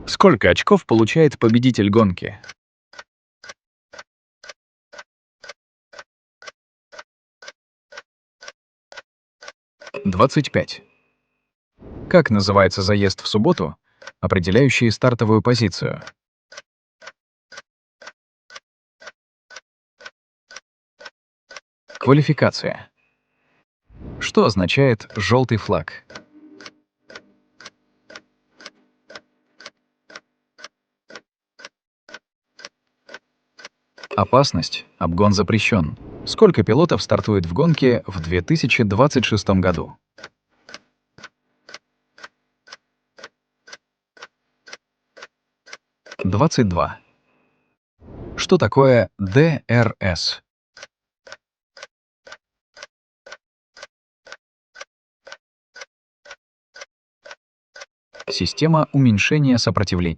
Сколько очков получает победитель гонки? 25. Как называется заезд в субботу, определяющий стартовую позицию? Квалификация. Что означает желтый флаг? Опасность. Обгон запрещен. Сколько пилотов стартует в гонке в 2026 году? 22. Что такое ДРС? Система уменьшения сопротивления.